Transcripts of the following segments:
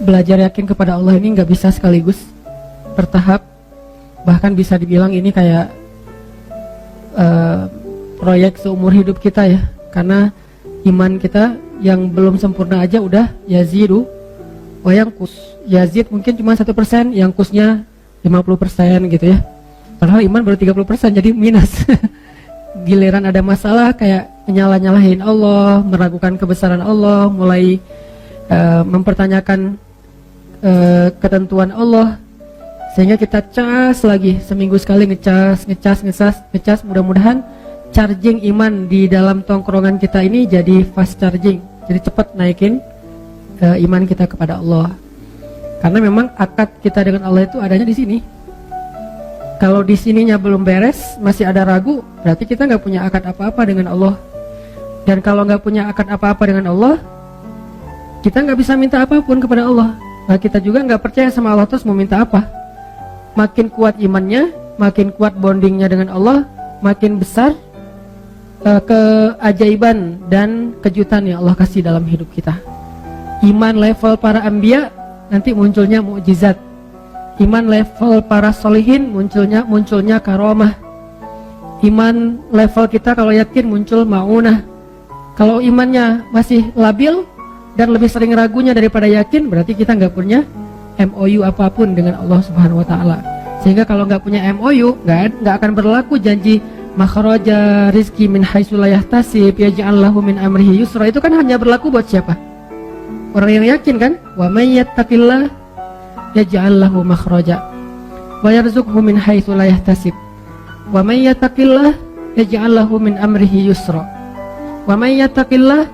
belajar yakin kepada Allah ini nggak bisa sekaligus, bertahap. Bahkan bisa dibilang ini kayak proyek seumur hidup kita ya. Karena iman kita yang belum sempurna aja udah yazidu wa yanqus. Yazid mungkin cuma 1%, yanqusnya 50% gitu ya. Padahal iman baru 30%, jadi minus. Giliran ada masalah kayak nyalah-nyalahin Allah, meragukan kebesaran Allah, mulai mempertanyakan ketentuan Allah, sehingga kita cas lagi seminggu sekali, ngecas. Mudah-mudahan charging iman di dalam tongkrongan kita ini jadi fast charging, jadi cepat naikin iman kita kepada Allah. Karena memang akad kita dengan Allah itu adanya di sini. Kalau di sininya belum beres, masih ada ragu, berarti kita nggak punya akad apa-apa dengan Allah. Dan kalau nggak punya akad apa-apa dengan Allah, kita nggak bisa minta apapun kepada Allah. Nah, kita juga nggak percaya sama Allah terus mau minta apa. Makin kuat imannya, makin kuat bondingnya dengan Allah, makin besar keajaiban dan kejutan yang Allah kasih dalam hidup kita. Iman level para anbiya, nanti munculnya mukjizat. Iman level para solihin, munculnya karomah. Iman level kita kalau yakin muncul maunah. Kalau imannya masih labil dan lebih sering ragunya daripada yakin, berarti kita nggak punya MOU apapun dengan Allah Subhanahu wa Ta'ala. Sehingga kalau nggak punya MOU, nggak akan berlaku janji makhraja rizki min haitsu la yahtasib yaj'al lahu min amrihi yusra. Itu kan hanya berlaku buat siapa? Orang yang yakin kan? Wa may yattaqillah yaj'al lahu makhraja wa yarzuqhu min haitsu la yahtasib. Wa may yattaqillah yaj'al lahu min amrihi yusra. Wa may yattaqillah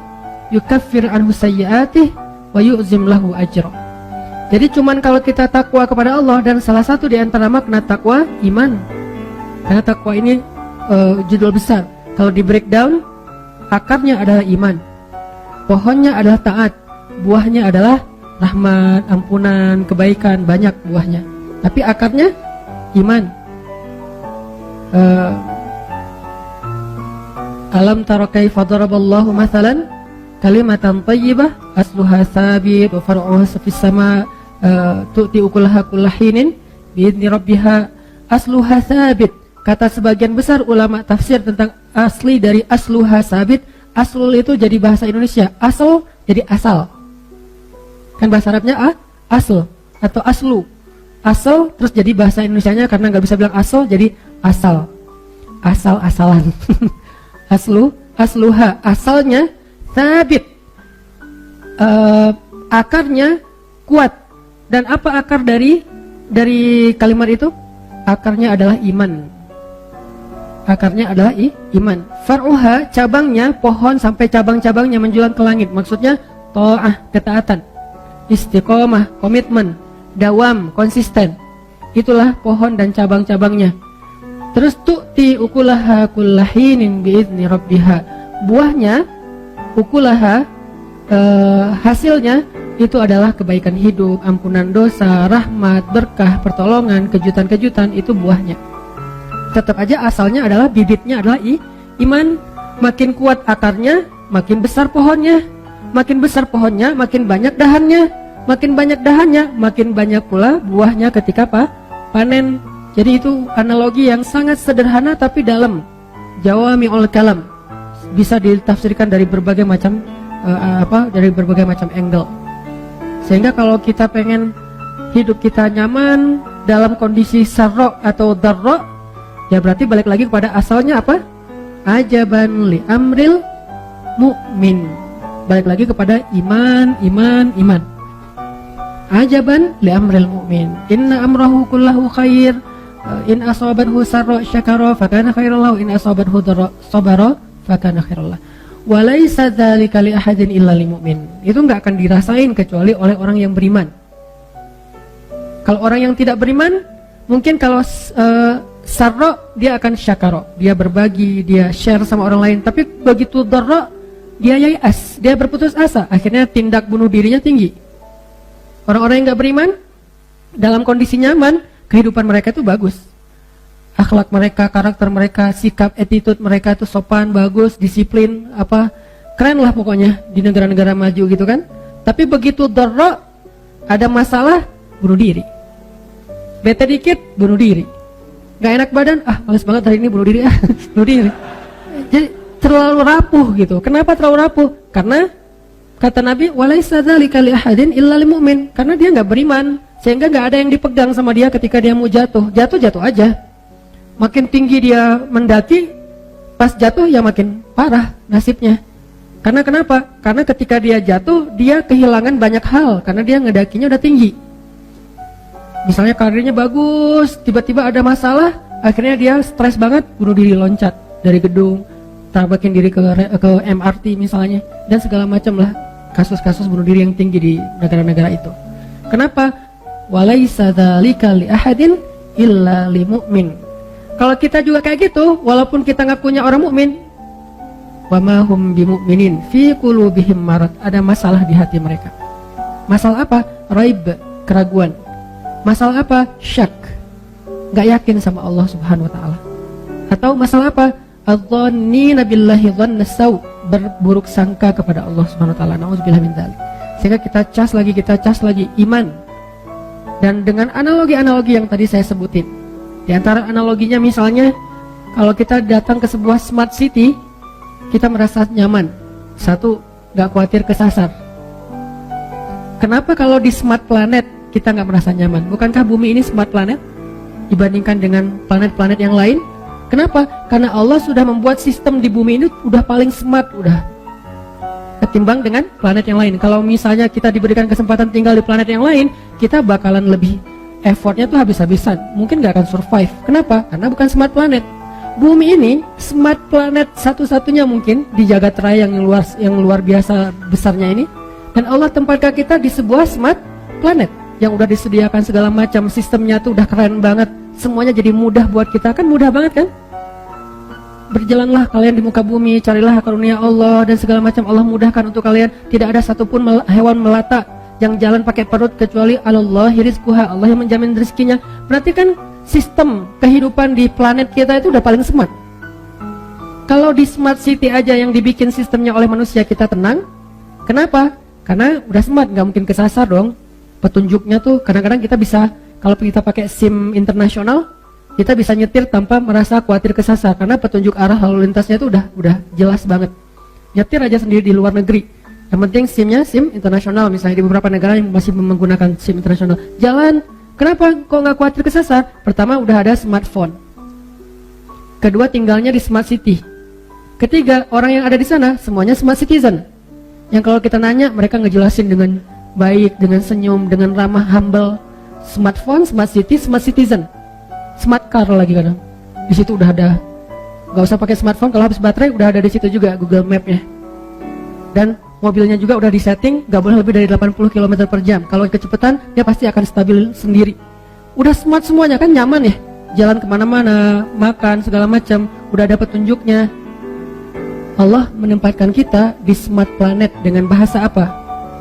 yukaffir anhu sayyi'atihi wa yu'zim lahu ajra. Jadi cuman kalau kita takwa kepada Allah, dan salah satu di antara makna takwa iman. Karena takwa ini judul besar. Kalau di breakdown, akarnya adalah iman, pohonnya adalah taat, buahnya adalah rahmat, ampunan, kebaikan, banyak buahnya. Tapi akarnya iman. Alam tara kaifa daraballahu mathalan kalimatan thayyibah asluha sabit wa far'uha fis sama tu'ti ukulaha kullahinin biidzni rabbiha asluha sabit. Kata sebagian besar ulama tafsir tentang asli dari asluha sabit. Aslul itu jadi bahasa Indonesia, asal jadi asal. Kan bahasa Arabnya asl atau aslu. Asal terus jadi bahasa Indonesianya karena nggak bisa bilang asal, jadi asal. Asal-asalan. Asluha, asalnya sabit, akarnya kuat. Dan apa akar dari kalimat itu? Akarnya adalah iman. Akarnya adalah iman. Far'uha, cabangnya, pohon sampai cabang-cabangnya menjulang ke langit. Maksudnya ta'ah, ketaatan. Istiqomah, komitmen. Dawam, konsisten. Itulah pohon dan cabang-cabangnya. Terus tu'ti ukulaha kullahinin bi'izni rabbiha. Buahnya, ukulaha, hasilnya itu adalah kebaikan hidup, ampunan dosa, rahmat, berkah, pertolongan, kejutan-kejutan. Itu buahnya. Tetap aja asalnya adalah, bibitnya adalah iman. Makin kuat akarnya, makin besar pohonnya. Makin besar pohonnya, makin banyak dahannya. Makin banyak dahannya, makin banyak pula buahnya ketika panen. Jadi itu analogi yang sangat sederhana tapi dalam. Jawami'ul kalam, bisa ditafsirkan dari berbagai macam dari berbagai macam angle. Sehingga kalau kita pengen hidup kita nyaman dalam kondisi sarro atau darro, ya berarti balik lagi kepada asalnya apa? Ajaban li amril mu'min. Balik lagi kepada iman. Ajaban li amril mu'min. Inna amrahu kullahu khair. In asabathu sarra syakara fakana khairan lahu, in asabathu dharra sabara fakana khairan lahu. Walaysa dzalika li ahadin illa lil mu'min. Itu enggak akan dirasain kecuali oleh orang yang beriman. Kalau orang yang tidak beriman, mungkin kalau sarra dia akan syakara, dia berbagi, dia share sama orang lain. Tapi begitu dharra, dia yai'as, dia berputus asa, akhirnya tindak bunuh dirinya tinggi. Orang-orang yang enggak beriman dalam kondisi nyaman, kehidupan mereka itu bagus. Akhlak mereka, karakter mereka, sikap, attitude mereka itu sopan, bagus, disiplin, keren lah pokoknya di negara-negara maju gitu kan. Tapi begitu dharra, Ada masalah, bunuh diri. Bete dikit, bunuh diri. Gak enak badan, males banget hari ini, bunuh diri. Bunuh diri. Jadi terlalu rapuh gitu. Kenapa terlalu rapuh? Karena kata Nabi, walaisa dzalika li ahadin illa lil mu'min. Karena dia nggak beriman, sehingga nggak ada yang dipegang sama dia ketika dia mau jatuh. Jatuh aja. Makin tinggi dia mendaki, pas jatuh ya makin parah nasibnya. Karena kenapa? Karena ketika dia jatuh, dia kehilangan banyak hal karena dia ngedakinya udah tinggi. Misalnya karirnya bagus, tiba-tiba ada masalah, akhirnya dia stres banget, bunuh diri, loncat dari gedung, tabrakin diri ke MRT misalnya, dan segala macam lah kasus-kasus bunuh diri yang tinggi di negara-negara itu. Kenapa? Walaisa dzalika li ahadin illa li mu'min. Kalau kita juga kayak gitu, walaupun kita ngakunya orang mukmin, wa ma hum bimu'minin fi qulubihim marad, ada masalah di hati mereka. Masalah apa? Raib, keraguan. Masalah apa? Syak, nggak yakin sama Allah Subhanahu wa taala. Atau masalah apa? Adzannina billahi dhanna saw, berburuk sangka kepada Allah Subhanahu wa taala. Nauzubillah min dzalik. Sehingga kita cas lagi iman. Dan dengan analogi-analogi yang tadi saya sebutin. Di antara analoginya misalnya, kalau kita datang ke sebuah smart city, kita merasa nyaman. Satu, gak khawatir kesasar. Kenapa kalau di smart planet kita gak merasa nyaman? Bukankah bumi ini smart planet dibandingkan dengan planet-planet yang lain? Kenapa? Karena Allah sudah membuat sistem di bumi ini udah paling smart, udah ketimbang dengan planet yang lain. Kalau misalnya kita diberikan kesempatan tinggal di planet yang lain, kita bakalan lebih effortnya tuh habis-habisan, mungkin gak akan survive. Kenapa? Karena bukan smart planet. Bumi ini smart planet satu-satunya mungkin di jagat raya yang luar biasa besarnya ini. Dan Allah tempatkan kita di sebuah smart planet yang udah disediakan segala macam, sistemnya tuh udah keren banget, semuanya jadi mudah buat kita. Kan mudah banget kan? Berjalanlah kalian di muka bumi, carilah karunia Allah dan segala macam, Allah mudahkan untuk kalian. Tidak ada satupun hewan melata yang jalan pakai perut kecuali Allahi rizquha, Allah yang menjamin rezekinya. Berarti kan sistem kehidupan di planet kita itu udah paling smart. Kalau di smart city aja yang dibikin sistemnya oleh manusia kita tenang. Kenapa? Karena udah smart, nggak mungkin kesasar dong. Petunjuknya tuh kadang-kadang kita bisa, kalau kita pakai SIM internasional, kita bisa nyetir tanpa merasa khawatir kesasar karena petunjuk arah lalu lintasnya itu udah jelas banget. Nyetir aja sendiri di luar negeri. Yang penting SIM-nya SIM internasional, misalnya di beberapa negara yang masih menggunakan SIM internasional. Jalan, kenapa kok nggak khawatir kesasar? Pertama, udah ada smartphone. Kedua, tinggalnya di smart city. Ketiga, orang yang ada di sana semuanya smart citizen. Yang kalau kita nanya, mereka ngejelasin dengan baik, dengan senyum, dengan ramah, humble. Smartphone, smart city, smart citizen. Smart car lagi kadang. Di situ udah ada. Nggak usah pakai smartphone, kalau habis baterai udah ada di situ juga Google Map-nya. Dan mobilnya juga udah disetting, gak boleh lebih dari 80 km per jam. Kalau kecepatan, dia pasti akan stabil sendiri. Udah smart semuanya kan, nyaman ya. Jalan kemana-mana, makan, segala macam, udah ada petunjuknya. Allah menempatkan kita di smart planet dengan bahasa apa?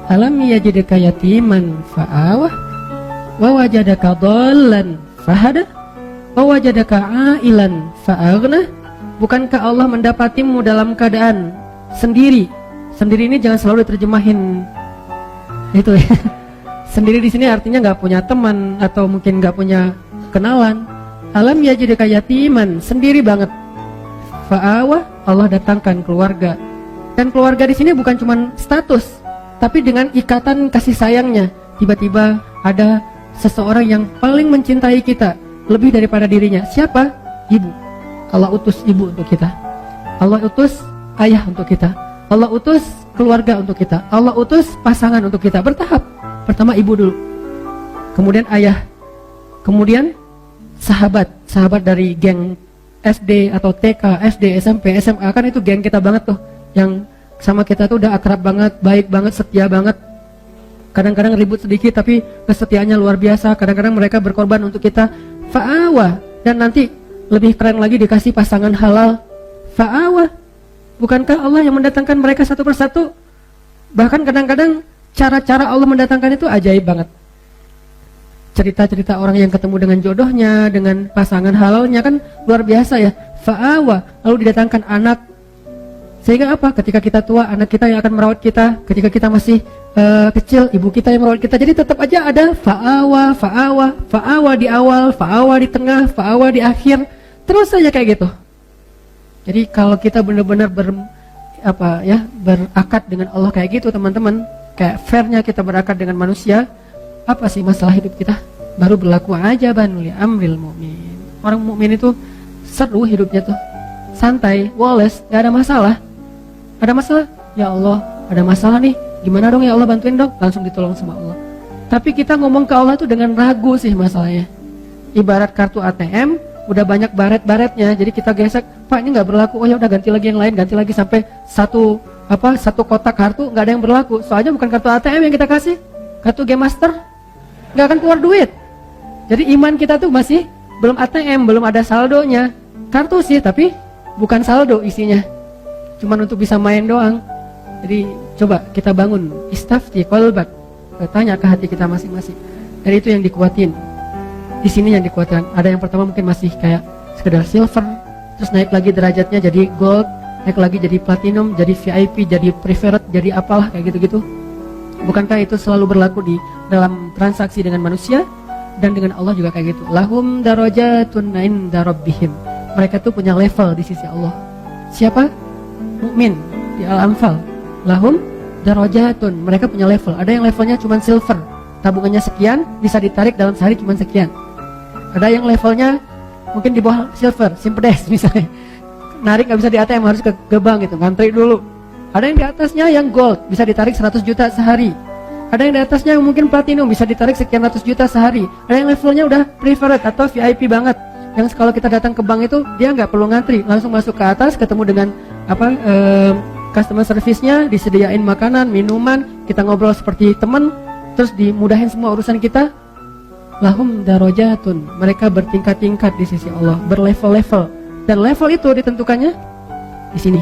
Alam yajidka yatiman fa'awah, wa wajadaka dhallan fahada, wa wajadaka ailan fa'aghna. Bukankah Allah mendapatimu dalam keadaan sendiri? Sendiri ini jangan selalu diterjemahin itu ya. Sendiri di sini artinya nggak punya teman atau mungkin nggak punya kenalan. Alam yajidka yatiman, sendiri banget. Fa'awah, Allah datangkan keluarga. Dan keluarga di sini bukan cuma status, tapi dengan ikatan kasih sayangnya. Tiba-tiba ada seseorang yang paling mencintai kita lebih daripada dirinya. Siapa? Ibu. Allah utus ibu untuk kita. Allah utus ayah untuk kita. Allah utus keluarga untuk kita. Allah utus pasangan untuk kita. Bertahap. Pertama ibu dulu, kemudian ayah, kemudian sahabat. Sahabat dari geng SD atau TK, SD, SMP, SMA. Kan itu geng kita banget tuh, yang sama kita tuh udah akrab banget, baik banget, setia banget. Kadang-kadang ribut sedikit tapi kesetiaannya luar biasa. Kadang-kadang mereka berkorban untuk kita. Fa'awah. Dan nanti lebih keren lagi dikasih pasangan halal. Fa'awah. Bukankah Allah yang mendatangkan mereka satu persatu? Bahkan kadang-kadang cara-cara Allah mendatangkan itu ajaib banget. Cerita-cerita orang yang ketemu dengan jodohnya, dengan pasangan halalnya kan luar biasa ya. Fa'awah. Lalu didatangkan anak. Sehingga apa? Ketika kita tua, anak kita yang akan merawat kita. Ketika kita masih kecil, ibu kita yang merawat kita. Jadi tetap aja ada fa'awa di awal, fa'awa di tengah, fa'awa di akhir, terus saja kayak gitu. Jadi kalau kita benar-benar berakad dengan Allah kayak gitu teman-teman, kayak fairnya kita berakad dengan manusia, apa sih masalah hidup kita? Baru berlaku aja li amril mu'min. Orang mukmin itu seru hidupnya tuh, santai, woles, gak ada masalah. Ada masalah? Ya Allah, ada masalah nih. Gimana dong ya Allah, bantuin dong, langsung ditolong sama Allah. Tapi kita ngomong ke Allah tuh dengan ragu sih masalahnya. Ibarat kartu ATM, udah banyak baret-baretnya, jadi kita gesek, Pak ini nggak berlaku, oh ya udah ganti lagi yang lain, ganti lagi sampai satu kotak kartu nggak ada yang berlaku. Soalnya bukan kartu ATM yang kita kasih, kartu Game Master, nggak akan keluar duit. Jadi iman kita tuh masih belum ATM, belum ada saldonya. Kartu sih, tapi bukan saldo isinya, cuman untuk bisa main doang. Jadi coba kita bangun istafti qalbak, tanya ke hati kita masing-masing. Dan itu yang dikuatin. Di sini yang dikuatkan. Ada yang pertama mungkin masih kayak sekedar silver, terus naik lagi derajatnya jadi gold, naik lagi jadi platinum, jadi VIP, jadi preferred, jadi apalah kayak gitu-gitu. Bukankah itu selalu berlaku di dalam transaksi dengan manusia dan dengan Allah juga kayak gitu. Lahum darajatun inda rabbihim. Mereka tuh punya level di sisi Allah. Siapa? Mukmin di Al-Anfal. Lahum darajatun, mereka punya level. Ada yang levelnya cuma silver, tabungannya sekian, bisa ditarik dalam sehari cuma sekian. Ada yang levelnya mungkin di bawah silver, simpedes misalnya, narik nggak bisa di ATM, harus ke bank gitu, ngantri dulu. Ada yang di atasnya yang gold, bisa ditarik 100 juta sehari. Ada yang di atasnya yang mungkin platinum, bisa ditarik sekian ratus juta sehari. Ada yang levelnya udah preferred atau VIP banget, yang kalau kita datang ke bank itu dia nggak perlu ngantri, langsung masuk ke atas, ketemu dengan customer service-nya, disediain makanan, minuman, kita ngobrol seperti teman, terus dimudahin semua urusan kita. Lahum darajatun, mereka bertingkat-tingkat di sisi Allah, berlevel-level. Dan level itu ditentukannya di sini.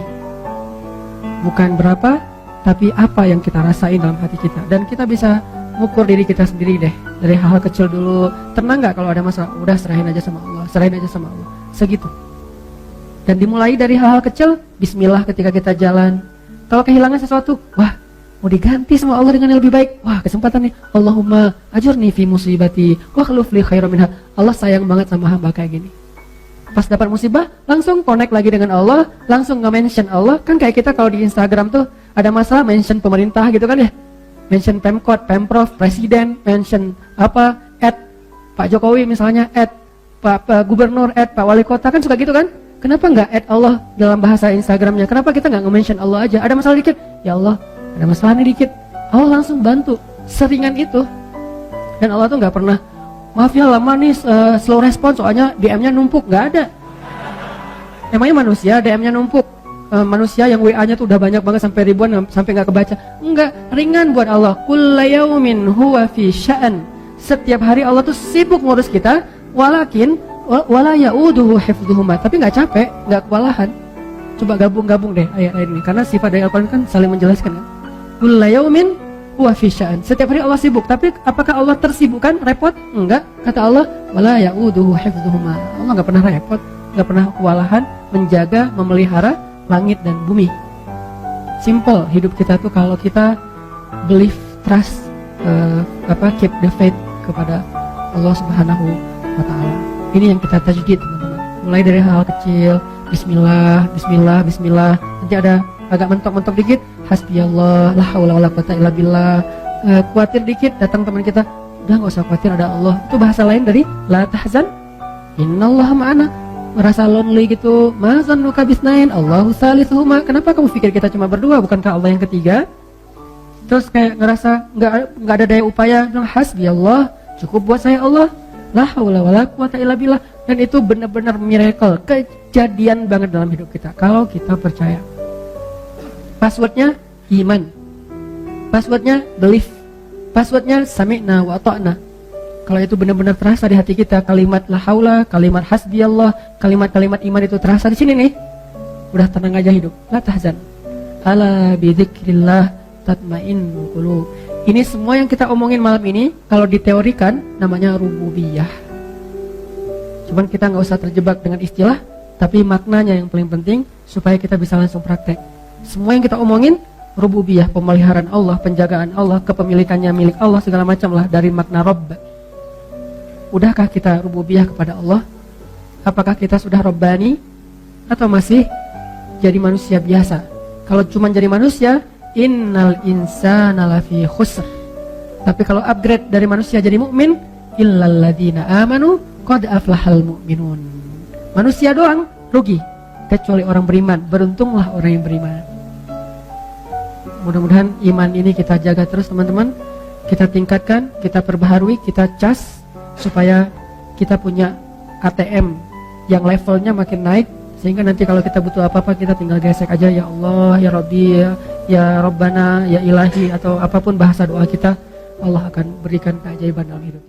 Bukan berapa, tapi apa yang kita rasain dalam hati kita. Dan kita bisa mengukur diri kita sendiri deh, dari hal-hal kecil dulu. Tenang gak kalau ada masalah? Udah serahin aja sama Allah, serahin aja sama Allah. Segitu. Dan dimulai dari hal-hal kecil, bismillah ketika kita jalan. Kalau kehilangan sesuatu, wah mau diganti sama Allah dengan yang lebih baik. Wah kesempatan nih, Allahumma ajurni fi musibati wa khluf li khairan minha. Allah sayang banget sama hamba kayak gini. Pas dapat musibah, langsung connect lagi dengan Allah, langsung nge-mention Allah. Kan kayak kita kalau di Instagram tuh ada masalah mention pemerintah gitu kan ya. Mention Pemkot, Pemprov, Presiden, mention Pak Jokowi misalnya, Pak Gubernur, Pak Wali Kota, kan suka gitu kan. Kenapa nggak add Allah dalam bahasa Instagramnya? Kenapa kita nggak nge-mention Allah aja? Ada masalah dikit, ya Allah, ada masalah nih dikit. Allah langsung bantu, seringan itu. Dan Allah tuh nggak pernah, maaf ya lama nih slow respon soalnya DM-nya numpuk, nggak ada. Emangnya manusia DM-nya numpuk? Manusia yang WA-nya tuh udah banyak banget sampai ribuan, sampai nggak kebaca. Enggak, ringan buat Allah. Kullu yaumin huwa fi sya'an. Setiap hari Allah tuh sibuk ngurus kita, walakin wala ya'uduhu hifdhuhuma, tapi nggak capek, nggak kewalahan. Coba gabung deh ayat-ayat ini, karena sifat dari Al-Quran kan saling menjelaskan kan. Kullu yaumin huwa fi sya'an. Setiap hari Allah sibuk, tapi apakah Allah tersibukkan, repot? Enggak. Kata Allah, wala ya'uduhu hifdhuhuma. Allah nggak pernah repot, nggak pernah kewalahan menjaga, memelihara langit dan bumi. Simple hidup kita tuh kalau kita believe, trust, keep the faith kepada Allah Subhanahu wa Ta'ala. Ini yang kita tajdid teman-teman. Mulai dari hal kecil, bismillah, bismillah, bismillah. Nanti ada agak mentok-mentok dikit, hasbiyallah, la haula wala quwata illa billah. Khawatir dikit, datang teman kita, udah nggak usah khawatir, ada Allah. Itu bahasa lain dari la tahzan, innallaha ma'ana. Merasa lonely gitu, ma zannuka bisnain, Allahu salisuhuma. Kenapa kamu pikir kita cuma berdua, bukankah Allah yang ketiga? Terus kayak ngerasa nggak ada daya upaya, bilang hasbiyallah, cukup buat saya Allah. La haula wala quwata illa billah. Dan itu benar-benar miracle, kejadian banget dalam hidup kita kalau kita percaya. Passwordnya iman, passwordnya belief, passwordnya sami'na wa ta'na. Kalau itu benar-benar terasa di hati kita, kalimat la haula, kalimat hasbiyallah, kalimat-kalimat iman itu terasa di sini nih, udah tenang aja hidup. La tahzan, ala bidzikrillah tatmainnul qulub. Ini semua yang kita omongin malam ini, kalau diteorikan namanya rububiyah. Cuman kita nggak usah terjebak dengan istilah, tapi maknanya yang paling penting supaya kita bisa langsung praktek. Semua yang kita omongin rububiyah, pemeliharaan Allah, penjagaan Allah, kepemilikannya milik Allah, segala macam lah dari makna Rabb. Udahkah kita rububiyah kepada Allah? Apakah kita sudah Rabbani? Atau masih jadi manusia biasa? Kalau cuma jadi manusia, innal insana lafi khusr. Tapi kalau upgrade dari manusia jadi mukmin, illal ladzina amanu qad aflahal mu'minun. Manusia doang rugi, kecuali orang beriman. Beruntunglah orang yang beriman. Mudah-mudahan iman ini kita jaga terus teman-teman. Kita tingkatkan, kita perbaharui, kita cas supaya kita punya ATM yang levelnya makin naik, sehingga nanti kalau kita butuh apa-apa kita tinggal gesek aja, ya Allah, ya Rabbi, ya Rabbana, ya Ilahi, atau apapun bahasa doa kita, Allah akan berikan keajaiban dalam hidup.